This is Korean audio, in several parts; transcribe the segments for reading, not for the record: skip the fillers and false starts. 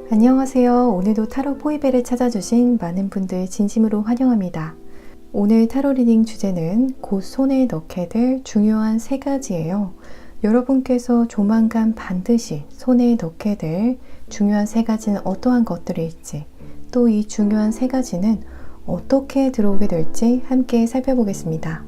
안녕하세요. 오늘도 타로 포이벨을 찾아주신 많은 분들 진심으로 환영합니다. 오늘 타로 리딩 주제는 곧 손에 넣게 될 중요한 3가지예요. 여러분께서 조만간 반드시 손에 넣게 될 중요한 3가지는 어떠한 것들일지, 또 이 중요한 3가지는 어떻게 들어오게 될지 함께 살펴보겠습니다.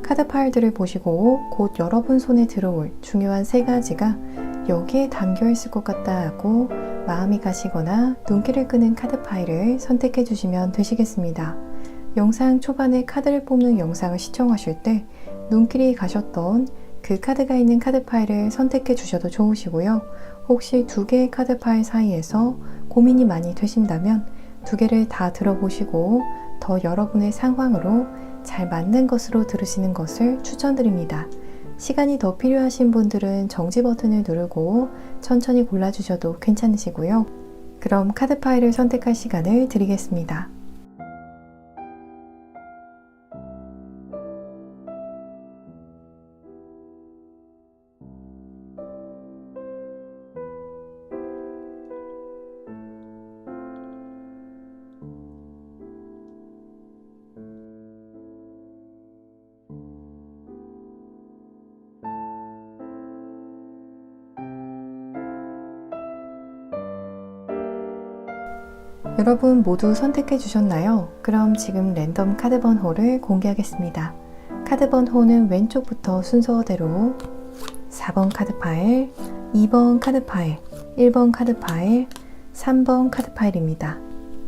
카드 파일들을 보시고 곧 여러분 손에 들어올 중요한 3가지가 여기에 담겨 있을 것 같다 하고 마음이 가시거나 눈길을 끄는 카드 파일을 선택해 주시면 되시겠습니다. 영상 초반에 카드를 뽑는 영상을 시청하실 때 눈길이 가셨던 그 카드가 있는 카드 파일을 선택해 주셔도 좋으시고요. 혹시 2개의 카드 파일 사이에서 고민이 많이 되신다면 2개를 다 들어보시고 더 여러분의 상황으로 잘 맞는 것으로 들으시는 것을 추천드립니다. 시간이 더 필요하신 분들은 정지 버튼을 누르고 천천히 골라주셔도 괜찮으시고요. 그럼 카드 파일을 선택할 시간을 드리겠습니다. 여러분 모두 선택해 주셨나요? 그럼 지금 랜덤 카드 번호를 공개하겠습니다. 카드 번호는 왼쪽부터 순서대로 4번 카드 파일, 2번 카드 파일, 1번 카드 파일, 3번 카드 파일입니다.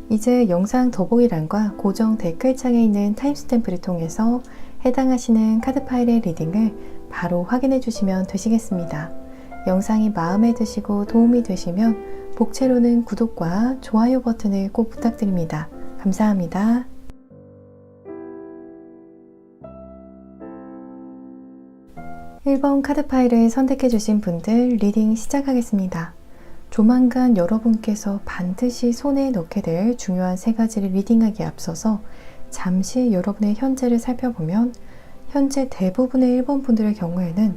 이제 영상 더보기란과 고정 댓글창에 있는 타임스탬프를 통해서 해당하시는 카드 파일의 리딩을 바로 확인해 주시면 되시겠습니다. 영상이 마음에 드시고 도움이 되시면 복채로는 구독과 좋아요 버튼을 꼭 부탁드립니다. 감사합니다. (1번) 카드 파일을 선택해 주신 분들 리딩 시작하겠습니다. 조만간 여러분께서 반드시 손에 넣게 될 중요한 3가지를 리딩하기에 앞서서 잠시 여러분의 현재를 살펴보면 현재 대부분의 1번 분들의 경우에는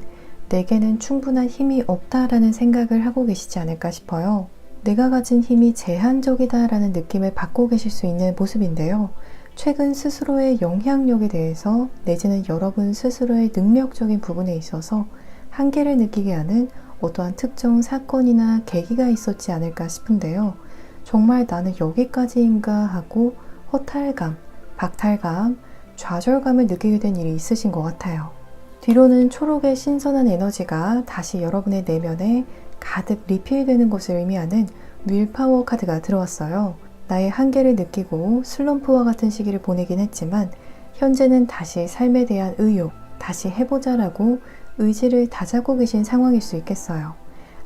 내게는 충분한 힘이 없다라는 생각을 하고 계시지 않을까 싶어요. 내가 가진 힘이 제한적이다 라는 느낌을 받고 계실 수 있는 모습인데요. 최근 스스로의 영향력에 대해서 내지는 여러분 스스로의 능력적인 부분에 있어서 한계를 느끼게 하는 어떠한 특정 사건이나 계기가 있었지 않을까 싶은데요. 정말 나는 여기까지인가 하고 허탈감, 박탈감, 좌절감을 느끼게 된 일이 있으신 것 같아요. 뒤로는 초록의 신선한 에너지가 다시 여러분의 내면에 가득 리필되는 것을 의미하는 윌파워 카드가 들어왔어요. 나의 한계를 느끼고 슬럼프와 같은 시기를 보내긴 했지만 현재는 다시 삶에 대한 의욕, 다시 해보자라고 의지를 다잡고 계신 상황일 수 있겠어요.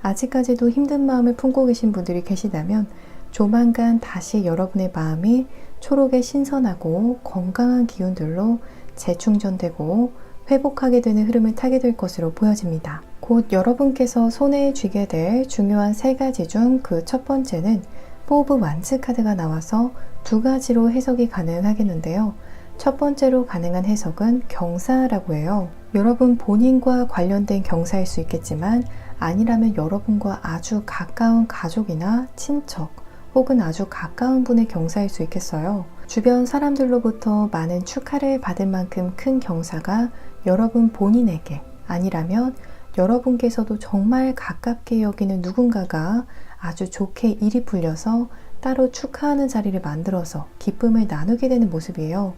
아직까지도 힘든 마음을 품고 계신 분들이 계시다면 조만간 다시 여러분의 마음이 초록의 신선하고 건강한 기운들로 재충전되고 회복하게 되는 흐름을 타게 될 것으로 보여집니다. 곧 여러분께서 손에 쥐게 될 중요한 3가지 중 그 첫 번째는 4 오브 완즈 카드가 나와서 2가지로 해석이 가능하겠는데요. 첫 번째로 가능한 해석은 경사라고 해요. 여러분 본인과 관련된 경사일 수 있겠지만 아니라면 여러분과 아주 가까운 가족이나 친척 혹은 아주 가까운 분의 경사일 수 있겠어요. 주변 사람들로부터 많은 축하를 받을 만큼 큰 경사가 여러분 본인에게 아니라면 여러분께서도 정말 가깝게 여기는 누군가가 아주 좋게 일이 풀려서 따로 축하하는 자리를 만들어서 기쁨을 나누게 되는 모습이에요.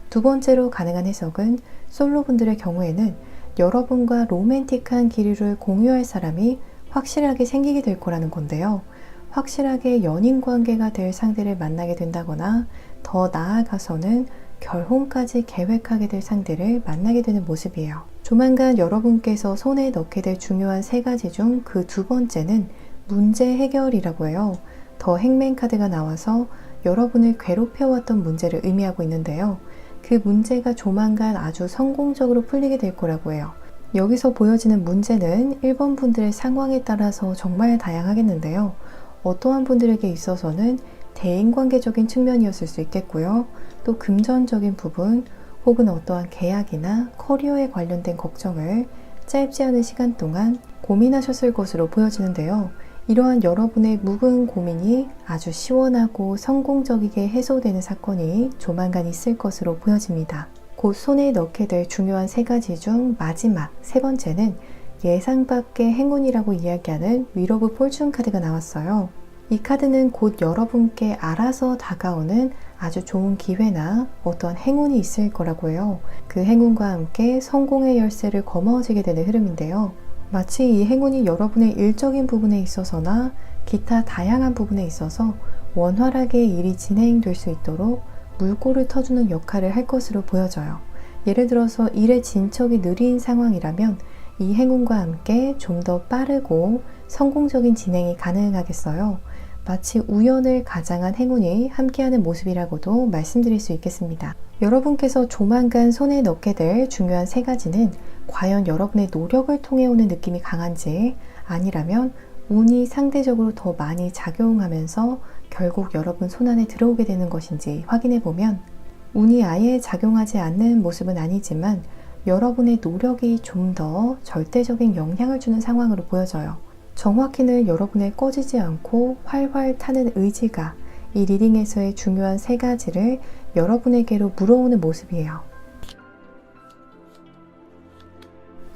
두 번째로 가능한 해석은 솔로분들의 경우에는 여러분과 로맨틱한 기류를 공유할 사람이 확실하게 생기게 될 거라는 건데요. 확실하게 연인 관계가 될 상대를 만나게 된다거나 더 나아가서는 결혼까지 계획하게 될 상대를 만나게 되는 모습이에요. 조만간 여러분께서 손에 넣게 될 중요한 3가지 중 그 2번째는 문제 해결이라고 해요. 더 행맨 카드가 나와서 여러분을 괴롭혀왔던 문제를 의미하고 있는데요. 그 문제가 조만간 아주 성공적으로 풀리게 될 거라고 해요. 여기서 보여지는 문제는 1번 분들의 상황에 따라서 정말 다양하겠는데요. 어떠한 분들에게 있어서는 대인관계적인 측면이었을 수 있겠고요. 또 금전적인 부분 혹은 어떠한 계약이나 커리어에 관련된 걱정을 짧지 않은 시간 동안 고민하셨을 것으로 보여지는데요. 이러한 여러분의 묵은 고민이 아주 시원하고 성공적이게 해소되는 사건이 조만간 있을 것으로 보여집니다. 곧 손에 넣게 될 중요한 3가지 중 마지막 3번째는 예상 밖의 행운이라고 이야기하는 윌 오브 폴춘 카드가 나왔어요. 이 카드는 곧 여러분께 알아서 다가오는 아주 좋은 기회나 어떠한 행운이 있을 거라고 해요. 그 행운과 함께 성공의 열쇠를 거머쥐게 되는 흐름인데요. 마치 이 행운이 여러분의 일적인 부분에 있어서나 기타 다양한 부분에 있어서 원활하게 일이 진행될 수 있도록 물꼬를 터주는 역할을 할 것으로 보여져요. 예를 들어서 일의 진척이 느린 상황이라면 이 행운과 함께 좀 더 빠르고 성공적인 진행이 가능하겠어요. 마치 우연을 가장한 행운이 함께하는 모습이라고도 말씀드릴 수 있겠습니다. 여러분께서 조만간 손에 넣게 될 중요한 3가지는 과연 여러분의 노력을 통해 오는 느낌이 강한지, 아니라면 운이 상대적으로 더 많이 작용하면서 결국 여러분 손안에 들어오게 되는 것인지 확인해 보면, 운이 아예 작용하지 않는 모습은 아니지만 여러분의 노력이 좀 더 절대적인 영향을 주는 상황으로 보여져요. 정확히는 여러분의 꺼지지 않고 활활 타는 의지가 이 리딩에서의 중요한 3가지를 여러분에게로 물어오는 모습이에요.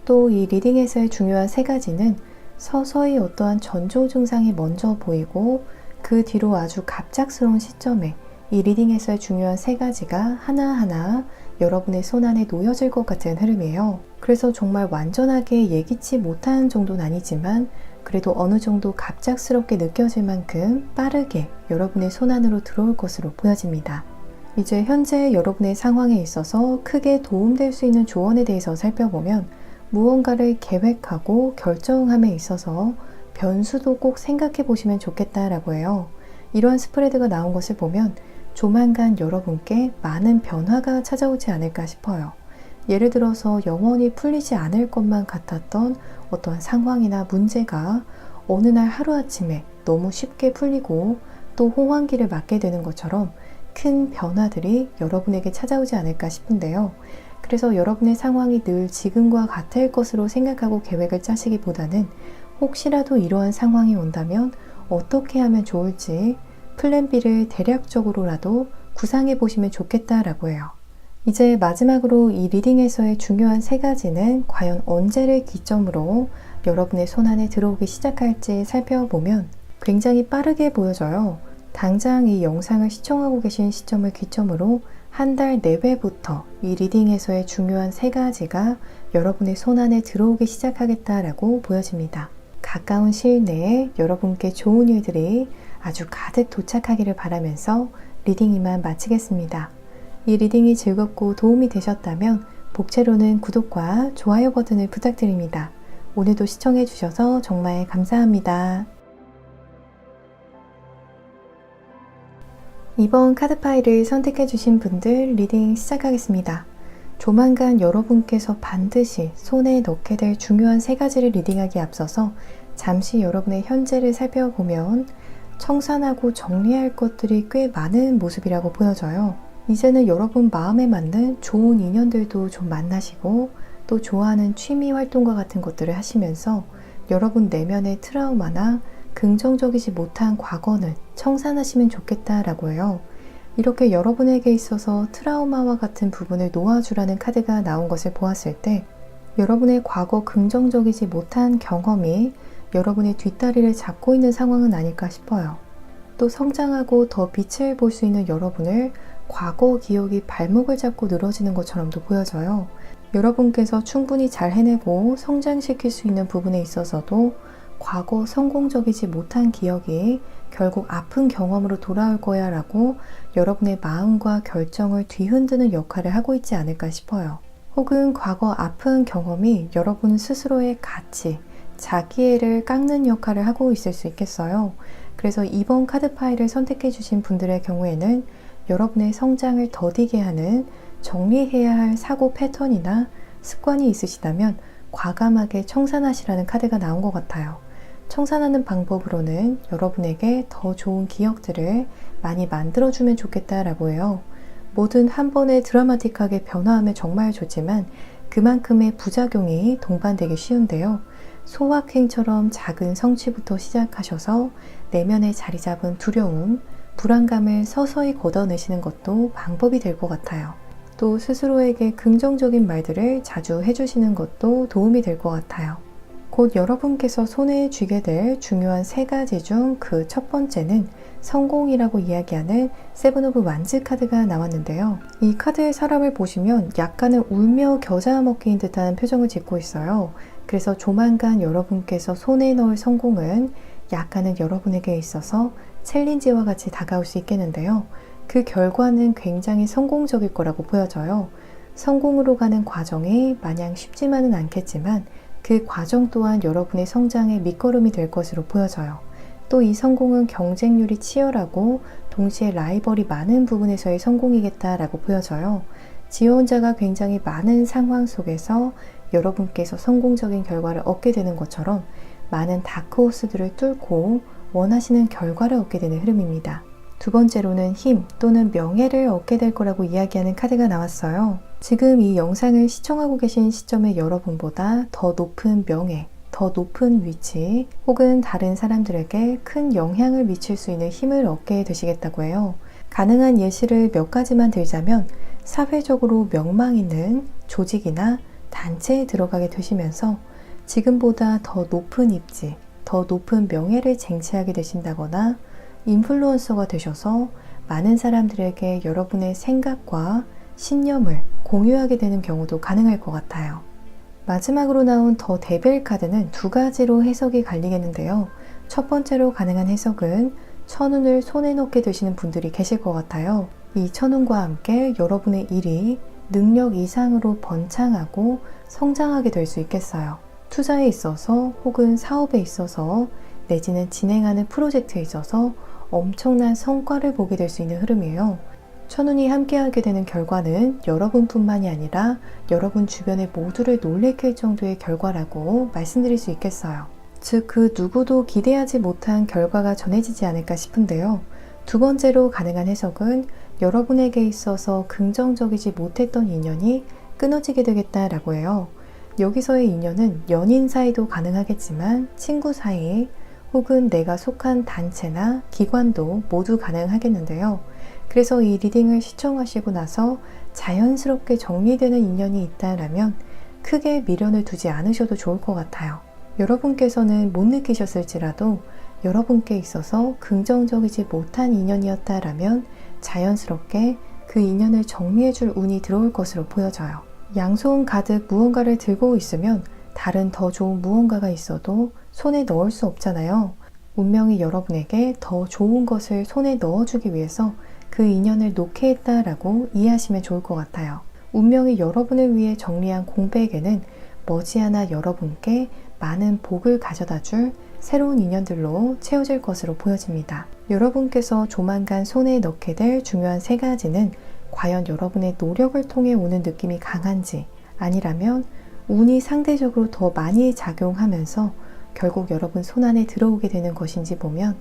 또 이 리딩에서의 중요한 3가지는 서서히 어떠한 전조 증상이 먼저 보이고 그 뒤로 아주 갑작스러운 시점에 이 리딩에서의 중요한 3가지가 하나하나 여러분의 손안에 놓여질 것 같은 흐름이에요. 그래서 정말 완전하게 예기치 못한 정도는 아니지만 그래도 어느 정도 갑작스럽게 느껴질 만큼 빠르게 여러분의 손안으로 들어올 것으로 보여집니다. 이제 현재 여러분의 상황에 있어서 크게 도움될 수 있는 조언에 대해서 살펴보면, 무언가를 계획하고 결정함에 있어서 변수도 꼭 생각해 보시면 좋겠다라고 해요. 이러한 스프레드가 나온 것을 보면 조만간 여러분께 많은 변화가 찾아오지 않을까 싶어요. 예를 들어서 영원히 풀리지 않을 것만 같았던 어떠한 상황이나 문제가 어느 날 하루아침에 너무 쉽게 풀리고 또 호황기를 맞게 되는 것처럼 큰 변화들이 여러분에게 찾아오지 않을까 싶은데요. 그래서 여러분의 상황이 늘 지금과 같을 것으로 생각하고 계획을 짜시기보다는 혹시라도 이러한 상황이 온다면 어떻게 하면 좋을지 플랜 B를 대략적으로라도 구상해 보시면 좋겠다라고 해요. 이제 마지막으로 이 리딩에서의 중요한 3가지는 과연 언제를 기점으로 여러분의 손안에 들어오기 시작할지 살펴보면 굉장히 빠르게 보여져요. 당장 이 영상을 시청하고 계신 시점을 기점으로 한 달 내외부터 이 리딩에서의 중요한 3가지가 여러분의 손안에 들어오기 시작하겠다라고 보여집니다. 가까운 시일 내에 여러분께 좋은 일들이 아주 가득 도착하기를 바라면서 리딩 이만 마치겠습니다. 이 리딩이 즐겁고 도움이 되셨다면 복채로는 구독과 좋아요 버튼을 부탁드립니다. 오늘도 시청해 주셔서 정말 감사합니다. 이번 카드 파일을 선택해 주신 분들 리딩 시작하겠습니다. 조만간 여러분께서 반드시 손에 넣게 될 중요한 3가지를 리딩하기에 앞서서 잠시 여러분의 현재를 살펴보면 청산하고 정리할 것들이 꽤 많은 모습이라고 보여져요. 이제는 여러분 마음에 맞는 좋은 인연들도 좀 만나시고 또 좋아하는 취미 활동과 같은 것들을 하시면서 여러분 내면의 트라우마나 긍정적이지 못한 과거는 청산하시면 좋겠다라고 해요. 이렇게 여러분에게 있어서 트라우마와 같은 부분을 놓아주라는 카드가 나온 것을 보았을 때 여러분의 과거 긍정적이지 못한 경험이 여러분의 뒷다리를 잡고 있는 상황은 아닐까 싶어요. 또 성장하고 더 빛을 볼 수 있는 여러분을 과거 기억이 발목을 잡고 늘어지는 것처럼도 보여져요. 여러분께서 충분히 잘 해내고 성장시킬 수 있는 부분에 있어서도 과거 성공적이지 못한 기억이 결국 아픈 경험으로 돌아올 거야 라고 여러분의 마음과 결정을 뒤흔드는 역할을 하고 있지 않을까 싶어요. 혹은 과거 아픈 경험이 여러분 스스로의 가치, 자기애를 깎는 역할을 하고 있을 수 있겠어요. 그래서 이번 카드 파일을 선택해 주신 분들의 경우에는 여러분의 성장을 더디게 하는 정리해야 할 사고 패턴이나 습관이 있으시다면 과감하게 청산하시라는 카드가 나온 것 같아요. 청산하는 방법으로는 여러분에게 더 좋은 기억들을 많이 만들어주면 좋겠다라고 해요. 뭐든 한 번에 드라마틱하게 변화하면 정말 좋지만 그만큼의 부작용이 동반되기 쉬운데요. 소확행처럼 작은 성취부터 시작하셔서 내면에 자리 잡은 두려움, 불안감을 서서히 걷어내시는 것도 방법이 될 것 같아요. 또 스스로에게 긍정적인 말들을 자주 해주시는 것도 도움이 될 것 같아요. 곧 여러분께서 손에 쥐게 될 중요한 3가지 중 그 첫 번째는 성공이라고 이야기하는 세븐 오브 완즈 카드가 나왔는데요. 이 카드의 사람을 보시면 약간은 울며 겨자 먹기인 듯한 표정을 짓고 있어요. 그래서 조만간 여러분께서 손에 넣을 성공은 약간은 여러분에게 있어서 챌린지와 같이 다가올 수 있겠는데요. 그 결과는 굉장히 성공적일 거라고 보여져요. 성공으로 가는 과정이 마냥 쉽지만은 않겠지만 그 과정 또한 여러분의 성장의 밑거름이 될 것으로 보여져요. 또 이 성공은 경쟁률이 치열하고 동시에 라이벌이 많은 부분에서의 성공이겠다라고 보여져요. 지원자가 굉장히 많은 상황 속에서 여러분께서 성공적인 결과를 얻게 되는 것처럼 많은 다크호스들을 뚫고 원하시는 결과를 얻게 되는 흐름입니다. 두 번째로는 힘 또는 명예를 얻게 될 거라고 이야기하는 카드가 나왔어요. 지금 이 영상을 시청하고 계신 시점의 여러분보다 더 높은 명예, 더 높은 위치 혹은 다른 사람들에게 큰 영향을 미칠 수 있는 힘을 얻게 되시겠다고 해요. 가능한 예시를 몇 가지만 들자면 사회적으로 명망 있는 조직이나 단체에 들어가게 되시면서 지금보다 더 높은 입지, 더 높은 명예를 쟁취하게 되신다거나 인플루언서가 되셔서 많은 사람들에게 여러분의 생각과 신념을 공유하게 되는 경우도 가능할 것 같아요. 마지막으로 나온 더 데빌 카드는 2가지로 해석이 갈리겠는데요. 첫 번째로 가능한 해석은 천운을 손에 넣게 되시는 분들이 계실 것 같아요. 이 천운과 함께 여러분의 일이 능력 이상으로 번창하고 성장하게 될 수 있겠어요. 투자에 있어서 혹은 사업에 있어서 내지는 진행하는 프로젝트에 있어서 엄청난 성과를 보게 될 수 있는 흐름이에요. 천운이 함께하게 되는 결과는 여러분뿐만이 아니라 여러분 주변의 모두를 놀래킬 정도의 결과라고 말씀드릴 수 있겠어요. 즉, 그 누구도 기대하지 못한 결과가 전해지지 않을까 싶은데요. 두 번째로 가능한 해석은 여러분에게 있어서 긍정적이지 못했던 인연이 끊어지게 되겠다라고 해요. 여기서의 인연은 연인 사이도 가능하겠지만 친구 사이 혹은 내가 속한 단체나 기관도 모두 가능하겠는데요. 그래서 이 리딩을 시청하시고 나서 자연스럽게 정리되는 인연이 있다라면 크게 미련을 두지 않으셔도 좋을 것 같아요. 여러분께서는 못 느끼셨을지라도 여러분께 있어서 긍정적이지 못한 인연이었다라면 자연스럽게 그 인연을 정리해줄 운이 들어올 것으로 보여져요. 양손 가득 무언가를 들고 있으면 다른 더 좋은 무언가가 있어도 손에 넣을 수 없잖아요. 운명이 여러분에게 더 좋은 것을 손에 넣어주기 위해서 그 인연을 놓게 했다라고 이해하시면 좋을 것 같아요. 운명이 여러분을 위해 정리한 공백에는 머지않아 여러분께 많은 복을 가져다 줄 새로운 인연들로 채워질 것으로 보여집니다. 여러분께서 조만간 손에 넣게 될 중요한 3가지는 과연 여러분의 노력을 통해 오는 느낌이 강한지, 아니라면 운이 상대적으로 더 많이 작용하면서 결국 여러분 손안에 들어오게 되는 것인지 보면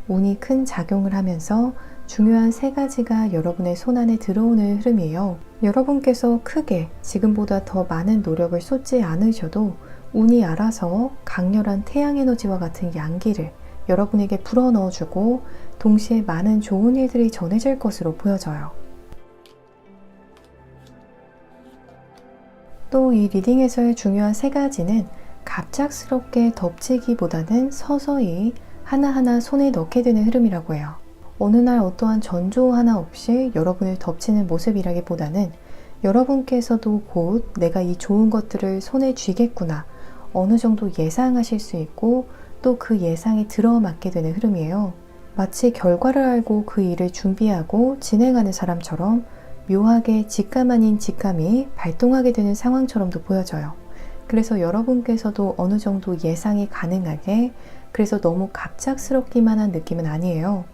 운이 큰 작용을 하면서 중요한 3가지가 여러분의 손안에 들어오는 흐름이에요. 여러분께서 크게 지금보다 더 많은 노력을 쏟지 않으셔도 운이 알아서 강렬한 태양 에너지와 같은 양기를 여러분에게 불어넣어주고 동시에 많은 좋은 일들이 전해질 것으로 보여져요. 또 이 리딩에서의 중요한 3가지는 갑작스럽게 덮치기보다는 서서히 하나하나 손에 넣게 되는 흐름이라고 해요. 어느 날 어떠한 전조 하나 없이 여러분을 덮치는 모습이라기보다는 여러분께서도 곧 내가 이 좋은 것들을 손에 쥐겠구나 어느 정도 예상하실 수 있고 또 그 예상이 들어맞게 되는 흐름이에요. 마치 결과를 알고 그 일을 준비하고 진행하는 사람처럼 묘하게 직감 아닌 직감이 발동하게 되는 상황처럼도 보여져요. 그래서 여러분께서도 어느 정도 예상이 가능하게, 그래서 너무 갑작스럽기만 한 느낌은 아니에요.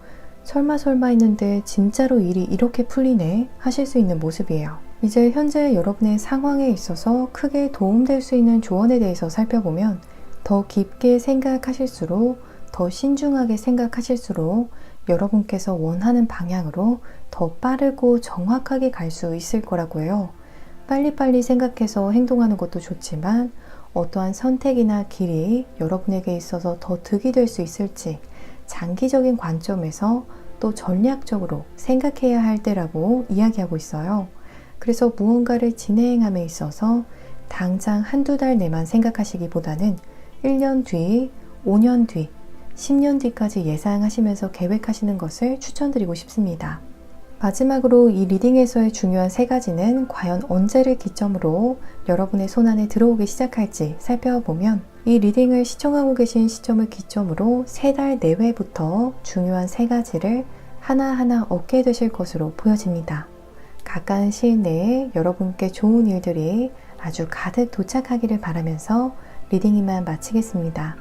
설마 했는데 진짜로 일이 이렇게 풀리네 하실 수 있는 모습이에요. 이제 현재 여러분의 상황에 있어서 크게 도움될 수 있는 조언에 대해서 살펴보면 더 깊게 생각하실수록, 더 신중하게 생각하실수록 여러분께서 원하는 방향으로 더 빠르고 정확하게 갈 수 있을 거라고 해요. 빨리빨리 생각해서 행동하는 것도 좋지만 어떠한 선택이나 길이 여러분에게 있어서 더 득이 될 수 있을지 장기적인 관점에서 또 전략적으로 생각해야 할 때라고 이야기하고 있어요. 그래서 무언가를 진행함에 있어서 당장 한두 달 내만 생각하시기보다는 1년 뒤, 5년 뒤, 10년 뒤까지 예상하시면서 계획하시는 것을 추천드리고 싶습니다. 마지막으로 이 리딩에서의 중요한 세 가지는 과연 언제를 기점으로 여러분의 손안에 들어오기 시작할지 살펴보면 이 리딩을 시청하고 계신 시점을 기점으로 3달 내외부터 중요한 세 가지를 하나하나 얻게 되실 것으로 보여집니다. 가까운 시일 내에 여러분께 좋은 일들이 아주 가득 도착하기를 바라면서 리딩 이만 마치겠습니다.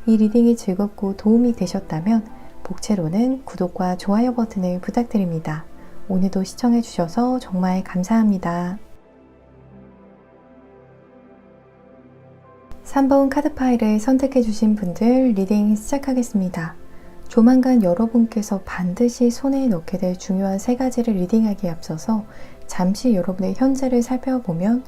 이 리딩이 즐겁고 도움이 되셨다면 복채로는 구독과 좋아요 버튼을 부탁드립니다. 오늘도 시청해주셔서 정말 감사합니다. 3번 카드 파일을 선택해주신 분들 리딩 시작하겠습니다. 조만간 여러분께서 반드시 손에 넣게 될 중요한 세 가지를 리딩하기에 앞서서 잠시 여러분의 현재를 살펴보면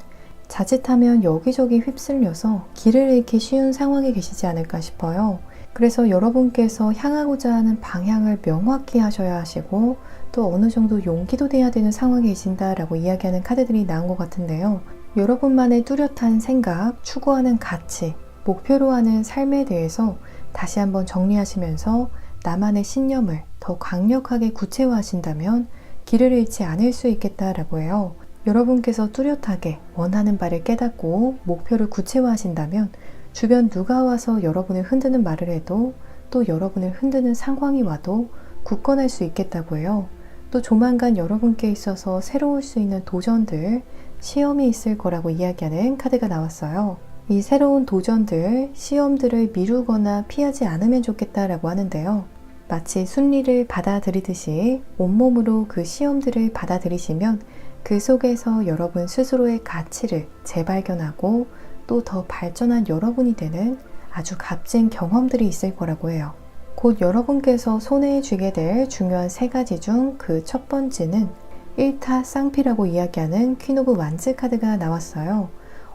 자칫하면 여기저기 휩쓸려서 길을 잃기 쉬운 상황에 계시지 않을까 싶어요. 그래서 여러분께서 향하고자 하는 방향을 명확히 하셔야 하시고 또 어느 정도 용기도 내야 되는 상황에 계신다라고 이야기하는 카드들이 나온 것 같은데요. 여러분만의 뚜렷한 생각, 추구하는 가치, 목표로 하는 삶에 대해서 다시 한번 정리하시면서 나만의 신념을 더 강력하게 구체화하신다면 길을 잃지 않을 수 있겠다라고 해요. 여러분께서 뚜렷하게 원하는 바를 깨닫고 목표를 구체화하신다면 주변 누가 와서 여러분을 흔드는 말을 해도 또 여러분을 흔드는 상황이 와도 굳건할 수 있겠다고 해요. 또 조만간 여러분께 있어서 새로울 수 있는 도전들, 시험이 있을 거라고 이야기하는 카드가 나왔어요. 이 새로운 도전들, 시험들을 미루거나 피하지 않으면 좋겠다라고 하는데요. 마치 순리를 받아들이듯이 온몸으로 그 시험들을 받아들이시면 그 속에서 여러분 스스로의 가치를 재발견하고 또 더 발전한 여러분이 되는 아주 값진 경험들이 있을 거라고 해요. 곧 여러분께서 손에 쥐게 될 중요한 세 가지 중 그 첫 번째는 일타쌍피라고 이야기하는 퀸 오브 완즈 카드가 나왔어요.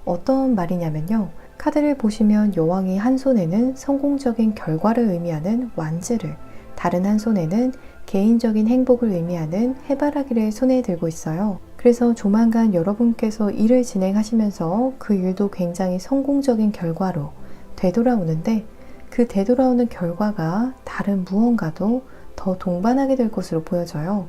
어떤 말이냐면요. 카드를 보시면 여왕이 한 손에는 성공적인 결과를 의미하는 완즈를, 다른 한 손에는 개인적인 행복을 의미하는 해바라기를 손에 들고 있어요. 그래서 조만간 여러분께서 일을 진행하시면서 그 일도 굉장히 성공적인 결과로 되돌아오는데 그 되돌아오는 결과가 다른 무언가도 더 동반하게 될 것으로 보여져요.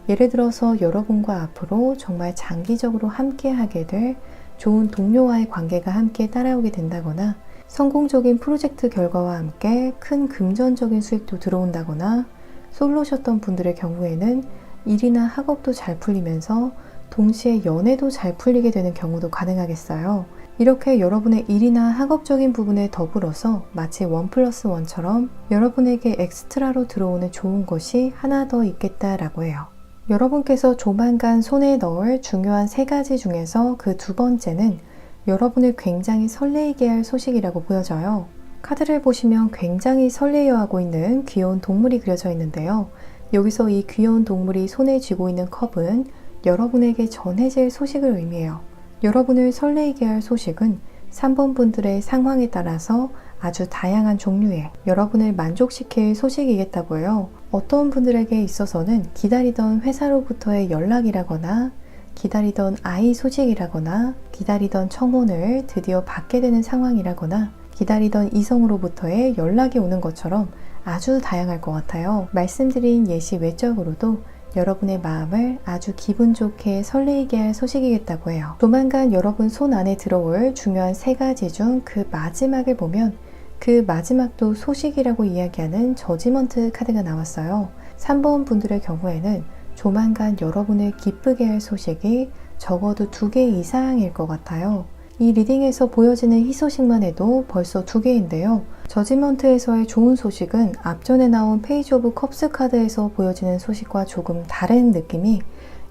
예를 들어서 여러분과 앞으로 정말 장기적으로 함께하게 될 좋은 동료와의 관계가 함께 따라오게 된다거나 성공적인 프로젝트 결과와 함께 큰 금전적인 수익도 들어온다거나 솔로셨던 분들의 경우에는 일이나 학업도 잘 풀리면서 동시에 연애도 잘 풀리게 되는 경우도 가능하겠어요. 이렇게 여러분의 일이나 학업적인 부분에 더불어서 마치 1+1처럼 여러분에게 엑스트라로 들어오는 좋은 것이 하나 더 있겠다라고 해요. 여러분께서 조만간 손에 넣을 중요한 세 가지 중에서 그 두 번째는 여러분을 굉장히 설레이게 할 소식이라고 보여져요. 카드를 보시면 굉장히 설레어하고 있는 귀여운 동물이 그려져 있는데요. 여기서 이 귀여운 동물이 손에 쥐고 있는 컵은 여러분에게 전해질 소식을 의미해요. 여러분을 설레이게 할 소식은 3번 분들의 상황에 따라서 아주 다양한 종류의 여러분을 만족시킬 소식이겠다고 해요. 어떤 분들에게 있어서는 기다리던 회사로부터의 연락이라거나 기다리던 아이 소식이라거나 기다리던 청혼을 드디어 받게 되는 상황이라거나 기다리던 이성으로부터의 연락이 오는 것처럼 아주 다양할 것 같아요. 말씀드린 예시 외적으로도 여러분의 마음을 아주 기분 좋게 설레이게 할 소식이겠다고 해요. 조만간 여러분 손 안에 들어올 중요한 세 가지 중 그 마지막을 보면 그 마지막도 소식이라고 이야기하는 저지먼트 카드가 나왔어요. 3번 분들의 경우에는 조만간 여러분을 기쁘게 할 소식이 적어도 2개 이상일 것 같아요. 이 리딩에서 보여지는 희소식만 해도 벌써 2개인데요. 저지먼트에서의 좋은 소식은 앞전에 나온 페이지 오브 컵스 카드에서 보여지는 소식과 조금 다른 느낌이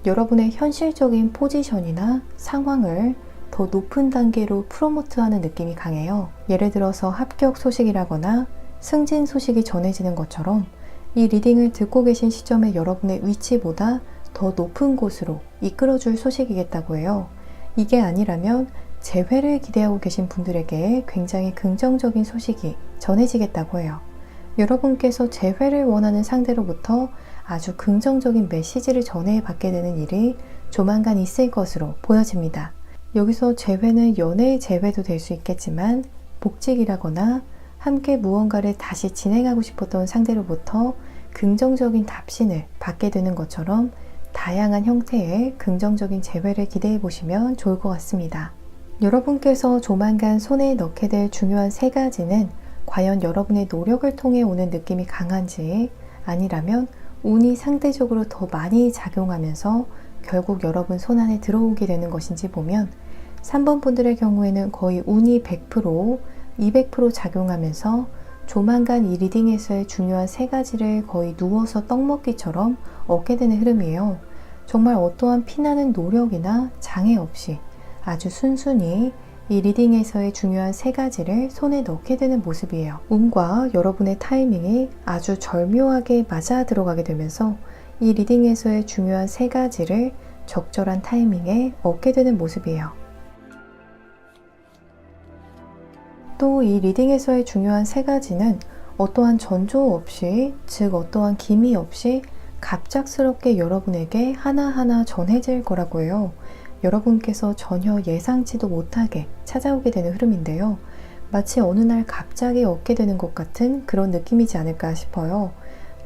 여러분의 현실적인 포지션이나 상황을 더 높은 단계로 프로모트하는 느낌이 강해요. 예를 들어서 합격 소식이라거나 승진 소식이 전해지는 것처럼 이 리딩을 듣고 계신 시점에 여러분의 위치보다 더 높은 곳으로 이끌어줄 소식이겠다고 해요. 이게 아니라면 재회를 기대하고 계신 분들에게 굉장히 긍정적인 소식이 전해지겠다고 해요. 여러분께서 재회를 원하는 상대로부터 아주 긍정적인 메시지를 전해받게 되는 일이 조만간 있을 것으로 보여집니다. 여기서 재회는 연애의 재회도 될 수 있겠지만 복직이라거나 함께 무언가를 다시 진행하고 싶었던 상대로부터 긍정적인 답신을 받게 되는 것처럼 다양한 형태의 긍정적인 재회를 기대해 보시면 좋을 것 같습니다. 여러분께서 조만간 손에 넣게 될 중요한 3가지는 과연 여러분의 노력을 통해 오는 느낌이 강한지, 아니라면 운이 상대적으로 더 많이 작용하면서 결국 여러분 손안에 들어오게 되는 것인지 보면 3번 분들의 경우에는 거의 운이 100%, 200% 작용하면서 조만간 이 리딩에서의 중요한 3가지를 거의 누워서 떡먹기처럼 얻게 되는 흐름이에요. 정말 어떠한 피나는 노력이나 장애 없이 아주 순순히 이 리딩에서의 중요한 3가지를 손에 넣게 되는 모습이에요. 운과 여러분의 타이밍이 아주 절묘하게 맞아 들어가게 되면서 이 리딩에서의 중요한 3가지를 적절한 타이밍에 얻게 되는 모습이에요. 또 이 리딩에서의 중요한 3가지는 어떠한 전조 없이, 즉 어떠한 기미 없이 갑작스럽게 여러분에게 하나하나 전해질 거라고 해요. 여러분께서 전혀 예상치도 못하게 찾아오게 되는 흐름인데요. 마치 어느 날 갑자기 얻게 되는 것 같은 그런 느낌이지 않을까 싶어요.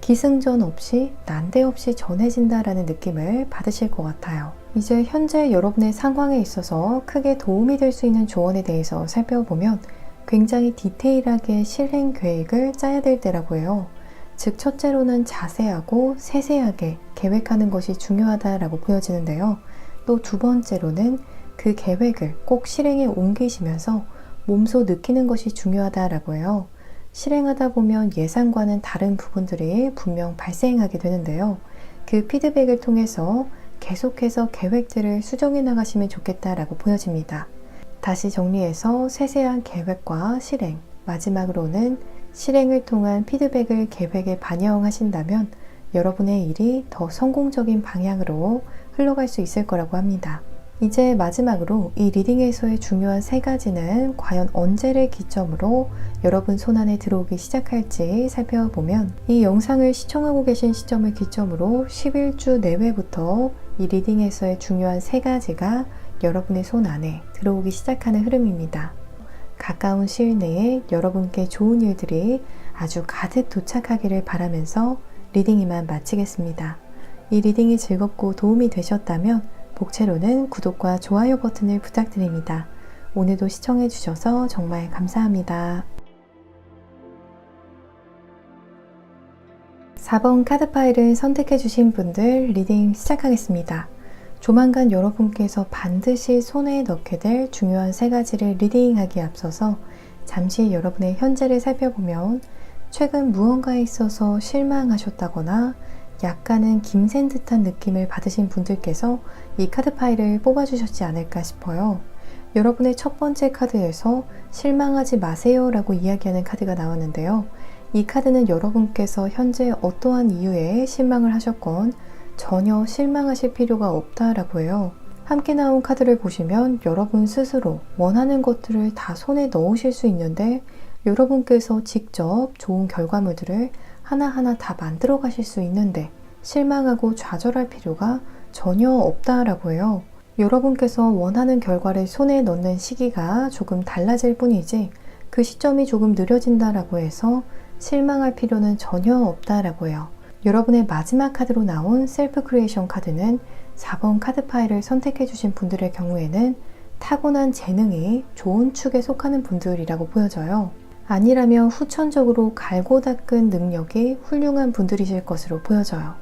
기승전 없이 난데없이 전해진다라는 느낌을 받으실 것 같아요. 이제 현재 여러분의 상황에 있어서 크게 도움이 될 수 있는 조언에 대해서 살펴보면 굉장히 디테일하게 실행 계획을 짜야 될 때라고 해요. 즉 첫째로는 자세하고 세세하게 계획하는 것이 중요하다라고 보여지는데요. 또 2번째로는 그 계획을 꼭 실행에 옮기시면서 몸소 느끼는 것이 중요하다라고 해요. 실행하다 보면 예상과는 다른 부분들이 분명 발생하게 되는데요. 그 피드백을 통해서 계속해서 계획들을 수정해 나가시면 좋겠다라고 보여집니다. 다시 정리해서 세세한 계획과 실행, 마지막으로는 실행을 통한 피드백을 계획에 반영하신다면 여러분의 일이 더 성공적인 방향으로 흘러갈 수 있을 거라고 합니다. 이제 마지막으로 이 리딩에서의 중요한 3가지는 과연 언제를 기점으로 여러분 손안에 들어오기 시작할지 살펴보면 이 영상을 시청하고 계신 시점을 기점으로 11주 내외부터 이 리딩에서의 중요한 3가지가 여러분의 손 안에 들어오기 시작하는 흐름입니다. 가까운 시일 내에 여러분께 좋은 일들이 아주 가득 도착하기를 바라면서 리딩 이만 마치겠습니다. 이 리딩이 즐겁고 도움이 되셨다면 복채로는 구독과 좋아요 버튼을 부탁드립니다. 오늘도 시청해 주셔서 정말 감사합니다. 4번 카드 파일을 선택해 주신 분들 리딩 시작하겠습니다. 조만간 여러분께서 반드시 손에 넣게 될 중요한 3가지를 리딩하기에 앞서서 잠시 여러분의 현재를 살펴보면 최근 무언가에 있어서 실망하셨다거나 약간은 김샌 듯한 느낌을 받으신 분들께서 이 카드 파일을 뽑아주셨지 않을까 싶어요. 여러분의 첫 번째 카드에서 실망하지 마세요 라고 이야기하는 카드가 나왔는데요. 이 카드는 여러분께서 현재 어떠한 이유에 실망을 하셨건 전혀 실망하실 필요가 없다라고 해요. 함께 나온 카드를 보시면 여러분 스스로 원하는 것들을 다 손에 넣으실 수 있는데 여러분께서 직접 좋은 결과물들을 하나하나 다 만들어 가실 수 있는데 실망하고 좌절할 필요가 전혀 없다라고 해요. 여러분께서 원하는 결과를 손에 넣는 시기가 조금 달라질 뿐이지 그 시점이 조금 느려진다라고 해서 실망할 필요는 전혀 없다라고 해요. 여러분의 마지막 카드로 나온 셀프 크리에이션 카드는 4번 카드 파일을 선택해 주신 분들의 경우에는 타고난 재능이 좋은 축에 속하는 분들이라고 보여져요. 아니라면 후천적으로 갈고 닦은 능력이 훌륭한 분들이실 것으로 보여져요.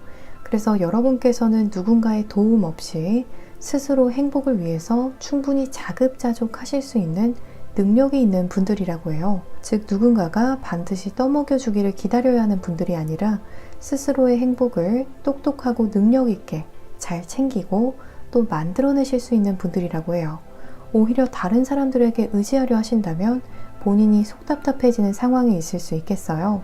그래서 여러분께서는 누군가의 도움 없이 스스로 행복을 위해서 충분히 자급자족하실 수 있는 능력이 있는 분들이라고 해요. 즉 누군가가 반드시 떠먹여 주기를 기다려야 하는 분들이 아니라 스스로의 행복을 똑똑하고 능력 있게 잘 챙기고 또 만들어내실 수 있는 분들이라고 해요. 오히려 다른 사람들에게 의지하려 하신다면 본인이 속 답답해지는 상황이 있을 수 있겠어요.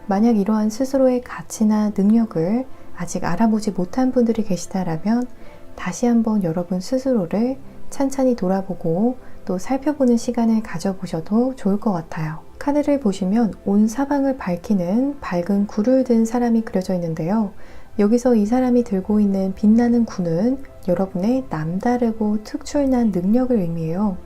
만약 이러한 스스로의 가치나 능력을 아직 알아보지 못한 분들이 계시다라면 다시 한번 여러분 스스로를 찬찬히 돌아보고 또 살펴보는 시간을 가져보셔도 좋을 것 같아요. 카드를 보시면 온 사방을 밝히는 밝은 굴을 든 사람이 그려져 있는데요. 여기서 이 사람이 들고 있는 빛나는 굴은 여러분의 남다르고 특출난 능력을 의미해요.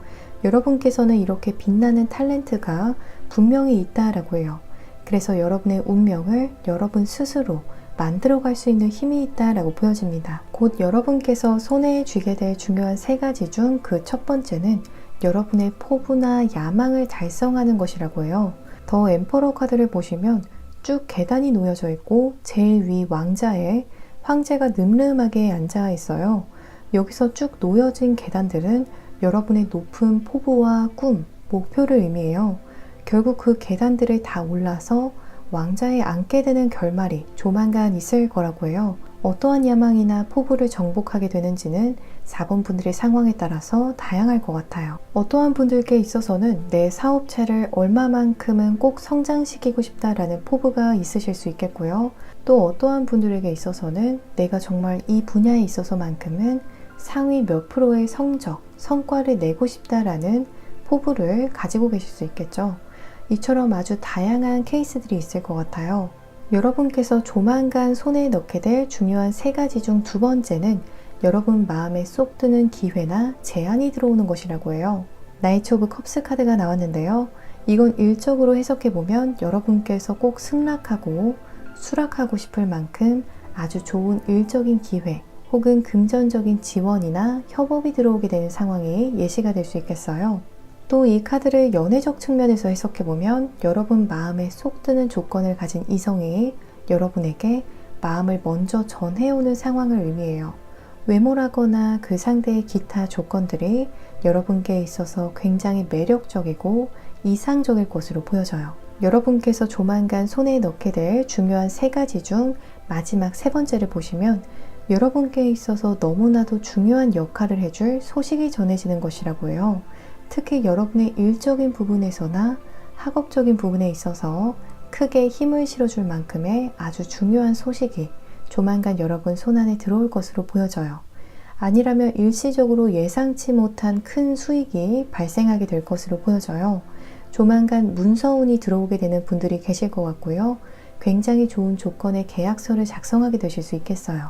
여러분께서는 이렇게 빛나는 탤런트가 분명히 있다라고 해요. 그래서 여러분의 운명을 여러분 스스로 만들어갈 수 있는 힘이 있다라고 보여집니다. 곧 여러분께서 손에 쥐게 될 중요한 3가지 중 그 첫 번째는 여러분의 포부나 야망을 달성하는 것이라고 해요. 더 엠퍼러 카드를 보시면 쭉 계단이 놓여져 있고 제일 위 왕자에 황제가 늠름하게 앉아 있어요. 여기서 쭉 놓여진 계단들은 여러분의 높은 포부와 꿈, 목표를 의미해요. 결국 그 계단들을 다 올라서 왕자에 앉게 되는 결말이 조만간 있을 거라고 해요. 어떠한 야망이나 포부를 정복하게 되는지는 4번 분들의 상황에 따라서 다양할 것 같아요. 어떠한 분들께 있어서는 내 사업체를 얼마만큼은 꼭 성장시키고 싶다라는 포부가 있으실 수 있겠고요. 또 어떠한 분들에게 있어서는 내가 정말 이 분야에 있어서만큼은 상위 몇 프로의 성과를 내고 싶다라는 포부를 가지고 계실 수 있겠죠. 이처럼 아주 다양한 케이스들이 있을 것 같아요. 여러분께서 조만간 손에 넣게 될 중요한 3가지 중 두 번째는 여러분 마음에 쏙 드는 기회나 제안이 들어오는 것이라고 해요. 나이트 오브 컵스 카드가 나왔는데요. 이건 일적으로 해석해보면 여러분께서 꼭 승낙하고 수락하고 싶을 만큼 아주 좋은 일적인 기회 혹은 금전적인 지원이나 협업이 들어오게 되는 상황이 예시가 될 수 있겠어요. 또 이 카드를 연애적 측면에서 해석해보면 여러분 마음에 쏙 드는 조건을 가진 이성이 여러분에게 마음을 먼저 전해오는 상황을 의미해요. 외모라거나 그 상대의 기타 조건들이 여러분께 있어서 굉장히 매력적이고 이상적일 것으로 보여져요. 여러분께서 조만간 손에 넣게 될 중요한 3가지 중 마지막 3번째를 보시면 여러분께 있어서 너무나도 중요한 역할을 해줄 소식이 전해지는 것이라고 해요. 특히 여러분의 일적인 부분에서나 학업적인 부분에 있어서 크게 힘을 실어줄 만큼의 아주 중요한 소식이 조만간 여러분 손안에 들어올 것으로 보여져요. 아니라면 일시적으로 예상치 못한 큰 수익이 발생하게 될 것으로 보여져요. 조만간 문서운이 들어오게 되는 분들이 계실 것 같고요. 굉장히 좋은 조건의 계약서를 작성하게 되실 수 있겠어요.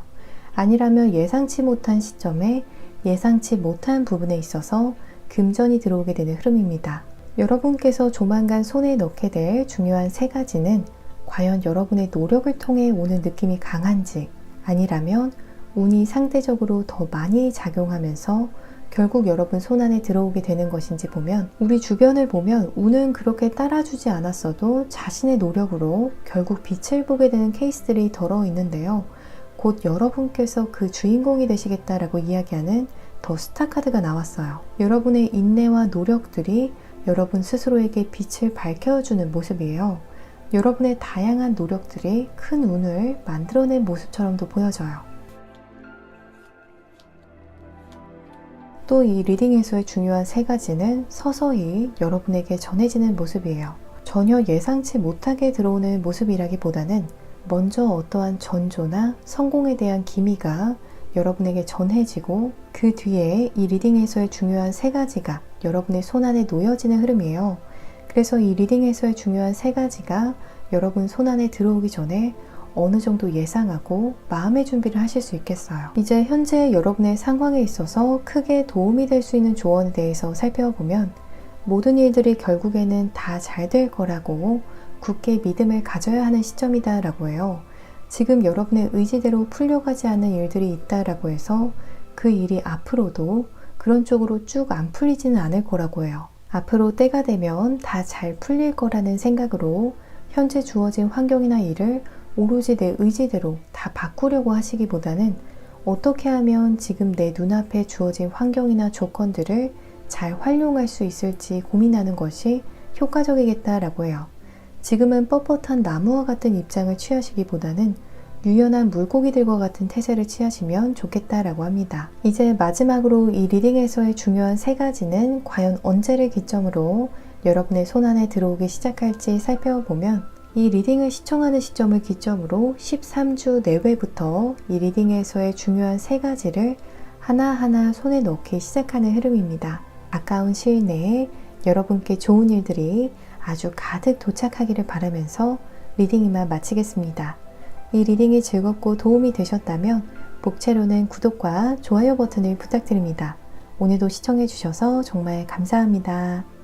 아니라면 예상치 못한 시점에 예상치 못한 부분에 있어서 금전이 들어오게 되는 흐름입니다. 여러분께서 조만간 손에 넣게 될 중요한 3가지는 과연 여러분의 노력을 통해 오는 느낌이 강한지 아니라면 운이 상대적으로 더 많이 작용하면서 결국 여러분 손안에 들어오게 되는 것인지 보면 우리 주변을 보면 운은 그렇게 따라주지 않았어도 자신의 노력으로 결국 빛을 보게 되는 케이스들이 덜어 있는데요. 곧 여러분께서 그 주인공이 되시겠다라고 이야기하는 더 스타 카드가 나왔어요. 여러분의 인내와 노력들이 여러분 스스로에게 빛을 밝혀주는 모습이에요. 여러분의 다양한 노력들이 큰 운을 만들어낸 모습처럼도 보여져요. 또 이 리딩에서의 중요한 3가지는 서서히 여러분에게 전해지는 모습이에요. 전혀 예상치 못하게 들어오는 모습이라기보다는 먼저 어떠한 전조나 성공에 대한 기미가 여러분에게 전해지고 그 뒤에 이 리딩에서의 중요한 3가지가 여러분의 손안에 놓여지는 흐름이에요. 그래서 이 리딩에서의 중요한 3가지가 여러분 손안에 들어오기 전에 어느 정도 예상하고 마음의 준비를 하실 수 있겠어요. 이제 현재 여러분의 상황에 있어서 크게 도움이 될 수 있는 조언에 대해서 살펴보면 모든 일들이 결국에는 다 잘 될 거라고 굳게 믿음을 가져야 하는 시점이다 라고 해요. 지금 여러분의 의지대로 풀려가지 않는 일들이 있다라고 해서 그 일이 앞으로도 그런 쪽으로 쭉 안 풀리지는 않을 거라고 해요. 앞으로 때가 되면 다 잘 풀릴 거라는 생각으로 현재 주어진 환경이나 일을 오로지 내 의지대로 다 바꾸려고 하시기보다는 어떻게 하면 지금 내 눈앞에 주어진 환경이나 조건들을 잘 활용할 수 있을지 고민하는 것이 효과적이겠다라고 해요. 지금은 뻣뻣한 나무와 같은 입장을 취하시기보다는 유연한 물고기들과 같은 태세를 취하시면 좋겠다라고 합니다. 이제 마지막으로 이 리딩에서의 중요한 3가지는 과연 언제를 기점으로 여러분의 손안에 들어오기 시작할지 살펴보면 이 리딩을 시청하는 시점을 기점으로 13주 내외부터 이 리딩에서의 중요한 3가지를 하나하나 손에 넣기 시작하는 흐름입니다. 가까운 시일 내에 여러분께 좋은 일들이 아주 가득 도착하기를 바라면서 리딩 이만 마치겠습니다. 이 리딩이 즐겁고 도움이 되셨다면 복채로는 구독과 좋아요 버튼을 부탁드립니다. 오늘도 시청해주셔서 정말 감사합니다.